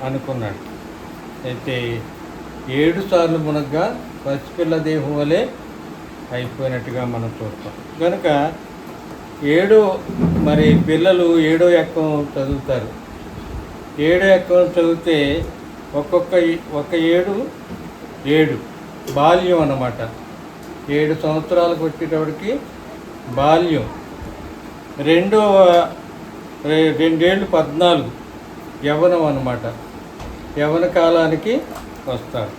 అనుకున్నాడు. అయితే 7 సార్లు మునగ్గా పసిపిల్ల దేహం వలె అయిపోయినట్టుగా మనం చూస్తాం. కనుక 7 మరి పిల్లలు 7వ ఎక్కం చదువుతారు. 7 ఎక్కం చదివితే ఒక 7 బాల్యం అన్నమాట. 7 సంవత్సరాలకు వచ్చేటప్పటికి బాల్యం. 2 ఏళ్ళు 14 యవ్వనం అన్నమాట. యవ్వన కాలానికి వస్తారు.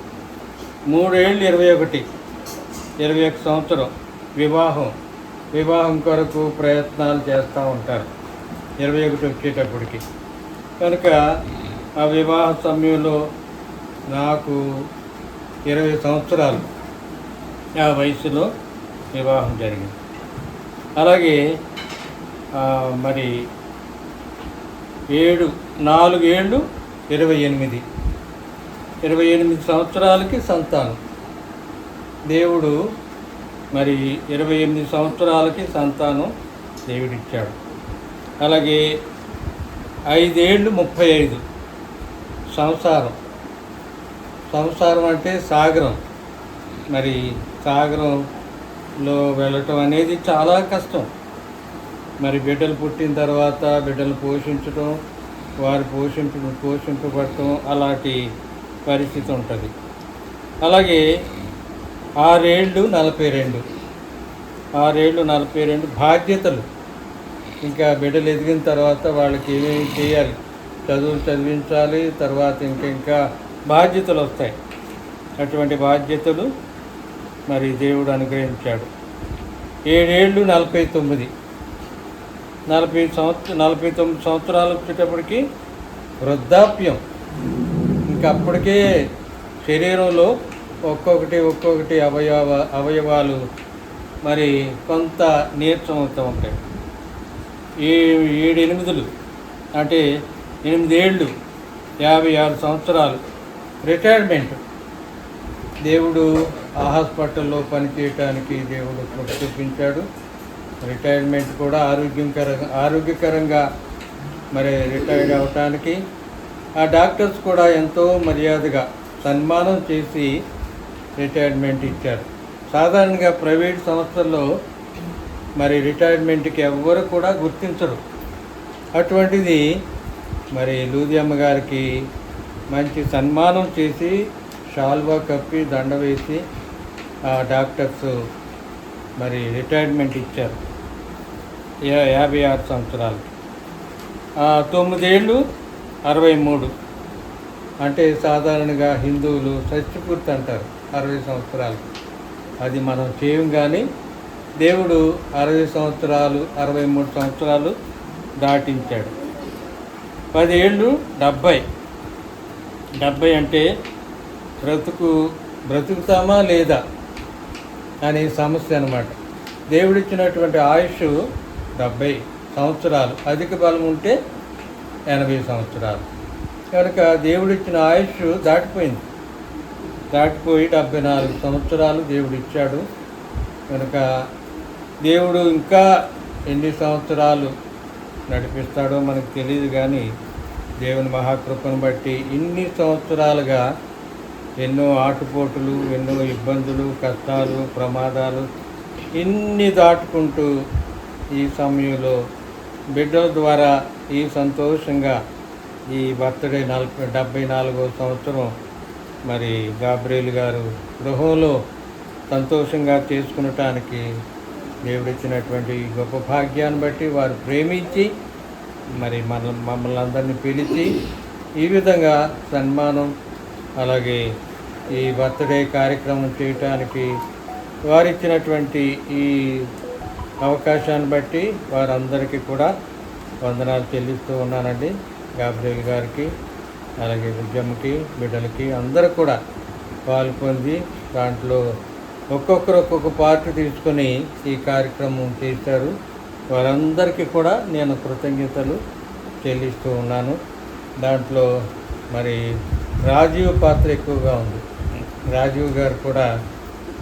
3 ఏళ్ళు 21 సంవత్సరం వివాహం కొరకు ప్రయత్నాలు చేస్తూ ఉంటారు 21 వచ్చేటప్పటికి. కనుక ఆ వివాహ సమయంలో నాకు 20 సంవత్సరాలు ఆ వయసులో వివాహం జరిగింది. అలాగే మరి 4 ఏళ్ళు 28 సంవత్సరాలకి సంతానం. దేవుడు మరి 28 సంవత్సరాలకి సంతానం దేవుడిచ్చాడు. అలాగే 5 ఏళ్ళు 35 సంసారం అంటే సాగరం. మరి సాగరంలో వెళ్ళటం అనేది చాలా కష్టం. మరి బిడ్డలు పుట్టిన తర్వాత బిడ్డలు పోషించడం, వారు పోషింపబడటం అలాంటి పరిస్థితి ఉంటుంది. అలాగే 6 ఏళ్ళు 42 బాధ్యతలు. ఇంకా బిడ్డలు ఎదిగిన తర్వాత వాళ్ళకి ఏమేమి చేయాలి, చదివించాలి, తర్వాత ఇంకా బాధ్యతలు వస్తాయి. అటువంటి బాధ్యతలు మరి దేవుడు అనుగ్రహించాడు. 7 ఏళ్ళు 49 సంవత్సరాలు వచ్చేటప్పటికి వృద్ధాప్యం. ఇంకా అప్పటికే శరీరంలో ఒక్కొక్కటి అవయవాలు మరి కొంత నీరసం అవుతూ ఉంటాయి. 7 అంటే 8 ఏళ్ళు 56 సంవత్సరాలు రిటైర్మెంట్. దేవుడు ఆ హాస్పిటల్లో పనిచేయటానికి దేవుడు కృప చూపించాడు. రిటైర్మెంట్ కూడా ఆరోగ్యకరంగా మరి రిటైర్ అవటానికి ఆ డాక్టర్స్ కూడా ఎంతో మర్యాదగా సన్మానం చేసి రిటైర్మెంట్ ఇచ్చారు. సాధారణంగా ప్రైవేట్ సంస్థల్లో మరి రిటైర్మెంట్కి ఎవ్వరు కూడా గుర్తించరు. అటువంటిది మరి లూదియమ్మ గారికి మంచి సన్మానం చేసి షాల్వా కప్పి దండ వేసి ఆ డాక్టర్స్ మరి రిటైర్మెంట్ ఇచ్చారు 56 సంవత్సరాలు. 9 ఏళ్ళు 63 అంటే సాధారణంగా హిందువులు షష్ఠపూర్తి అంటారు 60 సంవత్సరాలు. అది మనం చేయం. కానీ దేవుడు 60 సంవత్సరాలు 63 సంవత్సరాలు దాటించాడు. 10 ఏళ్ళు 70 అంటే బ్రతుకుతామా లేదా అనే సమస్య అన్నమాట. దేవుడిచ్చినటువంటి ఆయుష్ 70 సంవత్సరాలు, అధిక బలం ఉంటే 80 సంవత్సరాలు. కనుక దేవుడిచ్చిన ఆయుష్ దాటిపోయి 74 సంవత్సరాలు దేవుడిచ్చాడు. కనుక దేవుడు ఇంకా ఎన్ని సంవత్సరాలు నడిపిస్తాడో మనకు తెలియదు. కానీ దేవుని మహాకృపను బట్టి ఇన్ని సంవత్సరాలుగా ఎన్నో ఆటుపోటులు, ఎన్నో ఇబ్బందులు, కష్టాలు, ప్రమాదాలు ఇన్ని దాటుకుంటూ ఈ సమయంలో బిడ్డల ద్వారా ఈ సంతోషంగా ఈ బర్త్డే 74వ సంవత్సరం మరి గాబ్రియల్ గారు గృహంలో సంతోషంగా చేసుకునటానికి దేవుడిచ్చినటువంటి గొప్ప భాగ్యాన్ని బట్టి వారు ప్రేమించి మరి మమ్మల్ని అందరినీ పిలిచి ఈ విధంగా సన్మానం అలాగే ఈ బర్త్డే కార్యక్రమం చేయటానికి వారిచ్చినటువంటి ఈ అవకాశాన్ని బట్టి వారందరికీ కూడా వందనాలు చెల్లిస్తూ ఉన్నానండి. గాబ్రియల్ గారికి అలాగే విద్యమ్మకి బిడ్డలకి అందరూ కూడా పాల్పొంది దాంట్లో ఒక్కొక్కరు ఒక్కొక్క పార్ట్ తీసుకొని ఈ కార్యక్రమం చేశారు. వారందరికీ కూడా నేను కృతజ్ఞతలు చెల్లిస్తూ ఉన్నాను. దాంట్లో మరి రాజీవ్ పాత్ర ఎక్కువగా ఉంది. రాజీవ్ గారు కూడా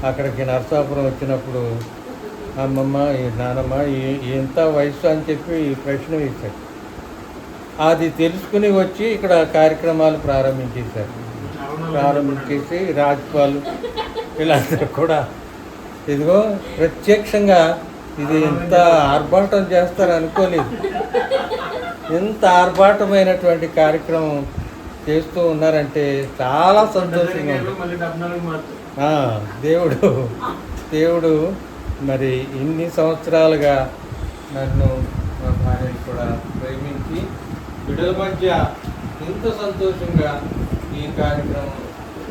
అక్కడికి నరసాపురం వచ్చినప్పుడు అమ్మమ్మ నానమ్మ ఎంత వయసు అని చెప్పి ప్రశ్న వేశాడు. అది తెలుసుకుని వచ్చి ఇక్కడ కార్యక్రమాలు ప్రారంభించేసి రాజ్పాల్ వీళ్ళందరూ కూడా ఇదిగో ప్రత్యక్షంగా ఇది ఎంత ఆర్భాటం చేస్తారు అనుకోలేదు. ఎంత ఆర్భాటమైనటువంటి కార్యక్రమం చేస్తూ ఉన్నారంటే చాలా సంతోషంగా ఉంది. దేవుడు మరి ఇన్ని సంవత్సరాలుగా నన్ను మా భార్యను కూడా ప్రేమించి బిడ్డల మధ్య ఇంత సంతోషంగా ఈ కార్యక్రమం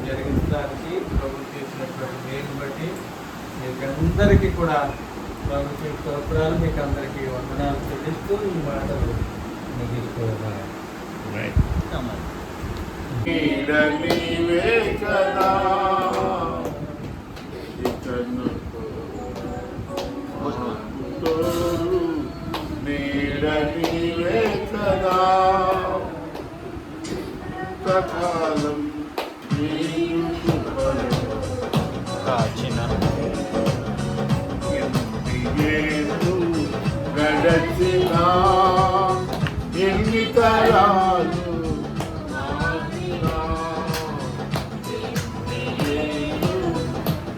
జరిగించడానికి ప్రభు చేసినటువంటి మేలు బట్టి మీకందరికీ కూడా ప్రభుత్వ స్తోత్రాలు, మీకు అందరికీ వందనాలు చెల్లిస్తూ ఈ మాటలు ముగిస్తున్నాను. సకాలం గడచిన ఎన్ని తరాలు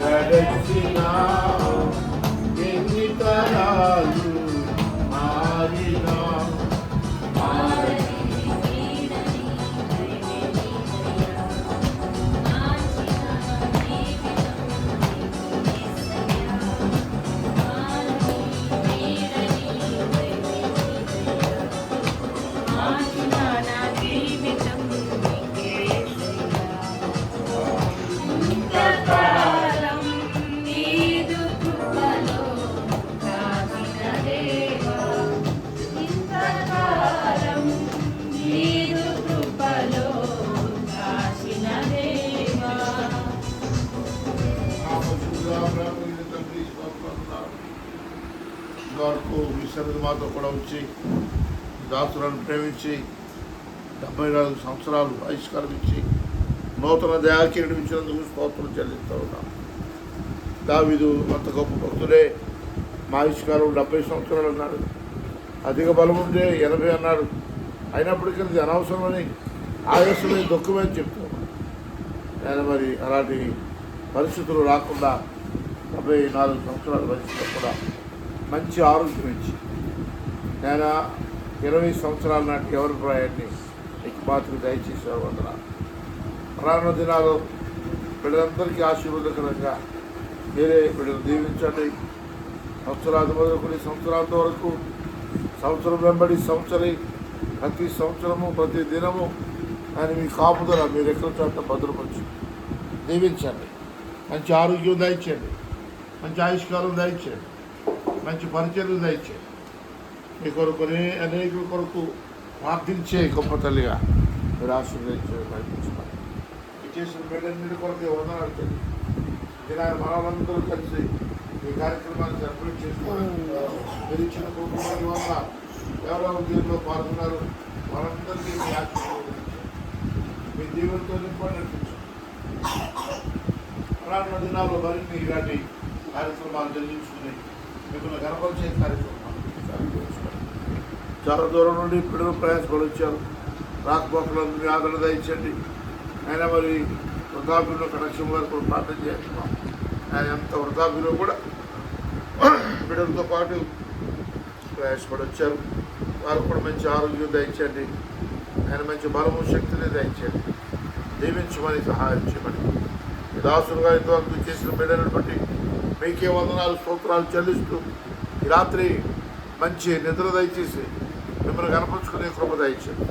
గడచిన ఎన్ని తరాలు మారినా వరకు మీ సన్నిధి మాతో కూడా వచ్చి దాసులను ప్రేమించి 74 సంవత్సరాలు ఆయుష్కాలం ఇచ్చి నూతన దయాకిరీటం ఇచ్చినందుకు స్తోత్రం చెల్లిస్తూ ఉన్నాం. దావీదు అంత గొప్ప భక్తుడే. మా ఆయుష్కాలం 70 సంవత్సరాలు అన్నాడు, అధిక బలం ఉంటే 80 అన్నాడు. అయినప్పటికీ ఇది అనవసరమని ఆయాసమని దుఃఖమని చెప్తాను. నేను మరి అలాంటి పరిస్థితులు రాకుండా 74 సంవత్సరాల వయసులో కూడా మంచి ఆరోగ్యం ఇచ్చి నేను 20 సంవత్సరాల నాటి ఎవరి ప్రాయాన్ని నీకు మాత్రం దయచేసేవారు వందనాలు. రానున్న దినాలు బిడ్డలందరికీ ఆశీర్వాదకరంగా మీరే బిడ్డలు దీవించండి. సంవత్సరాది మొదలుకొని సంవత్సరాంత వరకు సంవత్సరం వెంబడి సంవత్సరం ప్రతి సంవత్సరము ప్రతి దినము అని మీ కాపుదల మీరు ఎక్కడ చోట భద్రపరచు దీవించండి. మంచి ఆరోగ్యం దయచేయండి, మంచి ఆయుష్కారం దయచేయండి, మంచి పరిచయం దయచేయండి. మీ కొరకునే అనేకుల కొరకు ప్రార్థించే గొప్ప తల్లిగా మీరు ఆశీర్వదించే ప్రయత్నించుకోండి. చేసిన మేడన్నిటి కొరకు వందనాలు తెలియదు. దినాన్ని మనలందరూ కలిసి ఈ కార్యక్రమాన్ని సెలబ్రేట్ చేసుకోవాలి. మీరు ఇచ్చిన కుటుంబాన్ని వల్ల ఎవరెవరు దీనిలో పాల్గొన్నారు వాళ్ళందరికీ మీ మీ జీవనంతో నింపడి నడిపించండి. రానున్న దినాల్లో మరిన్ని ఇలాంటి కార్యక్రమాలు జరిగించుకుని మిమ్మల్ని గర్వపరిచే కార్యక్రమాలు చాలా దూరం నుండి పిల్లలు ప్రయాసపడి వచ్చారు. రాకపోకలను మీ ఆదరణ దయచండి. ఆయన మరి వృద్ధాప్యంలో కనెక్షన్ గారు కూడా ప్రార్థన చేస్తున్నాం. ఆయన ఎంత వృద్ధాప్యంలో కూడా బిడ్డలతో పాటు ప్రయాసపడి వచ్చారు. వారు కూడా మంచి ఆరోగ్యం దయచండి. ఆయన మంచి బలము శక్తిని దయచండి. దీవించమని సహాయం చేయమని దాసులుగా ఇంతవరకు చేసిన బిడ్డలను బట్టి మీకే వందనాలు స్తోత్రాలు చెల్లిస్తూ ఈ రాత్రి మంచి నిద్ర దయచేసి మిమ్మల్ని కనపరుచుకునే కృప దయచేయండి.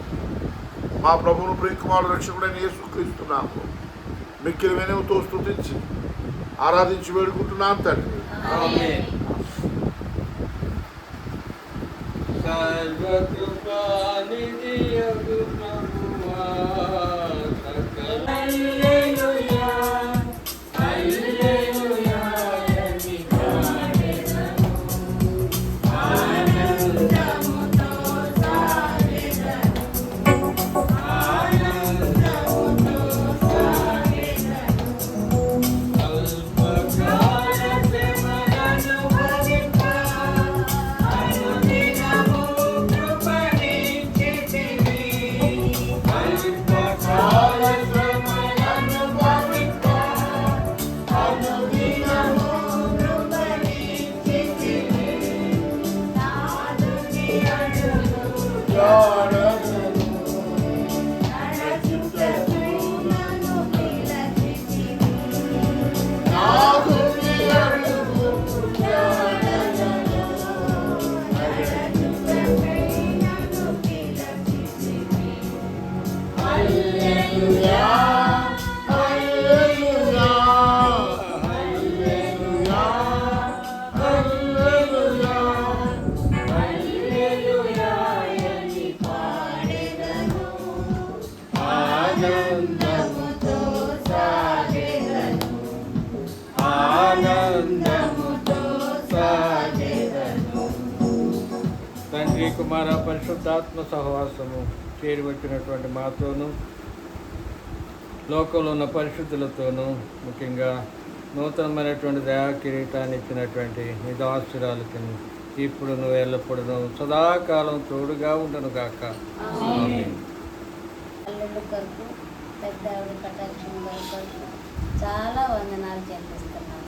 మా ప్రభువును ప్రియకుమారుడు రక్షకుడైన యేసుక్రీస్తున్నాము మిక్కిలి వినయంతో స్తుతించి ఆరాధించి వేడుకుంటున్నాను తండ్రి. Thank you. ఆనందముతో సాగెదను, ఆనందముతో సాగెదను. తండ్రి కుమార పరిశుద్ధాత్మ సహవాసము చేరి వచ్చినటువంటి మాతోనూ, లోకంలో ఉన్న పరిశుద్ధులతోనూ, ముఖ్యంగా నూతనమైనటువంటి దయా కిరీటాన్ని ఇచ్చినటువంటి నీ దాసురాలకి ఇప్పుడు నువ్వు ఎల్లప్పుడూ సదాకాలం తోడుగా ఉండను గాక. ఆమేన్. అల్లుడు కొరకు పెద్ద ఆవిడ కటాక్షం గారి కొరకు చాలా వందనాలు చెల్లిస్తున్నాను.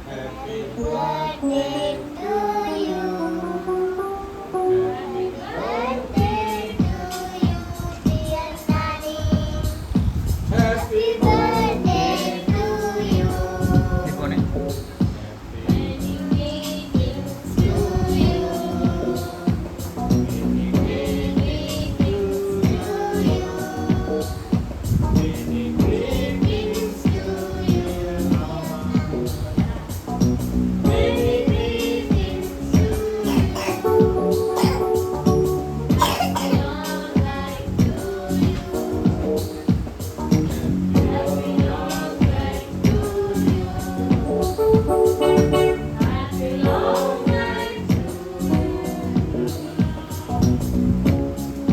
Happy birthday to you. Happy birthday to you, dear Daddy. Happy birthday to you. Many greetings to you. Many greetings to you. Many greetings to you. Many greetings to you. Happy long life to you. Happy long life to you. Happy long life to you.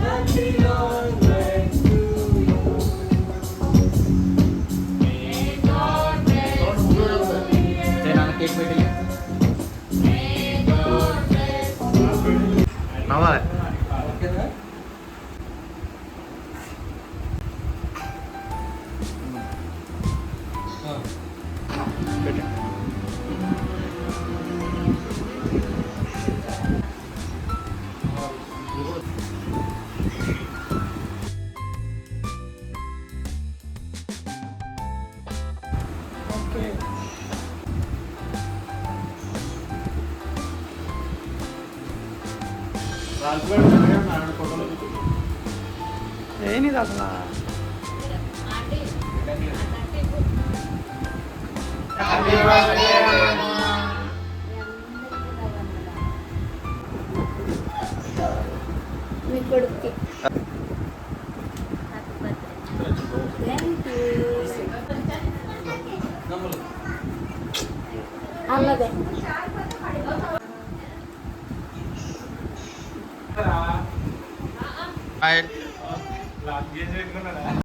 Happy long life to you. May God bless you. May God bless you. ఓకేనా? పెట్టు. Okay. ఏనిది అసలు మీ కొడుక్కి thank you నమ్ములు. అన్నదే ఆయన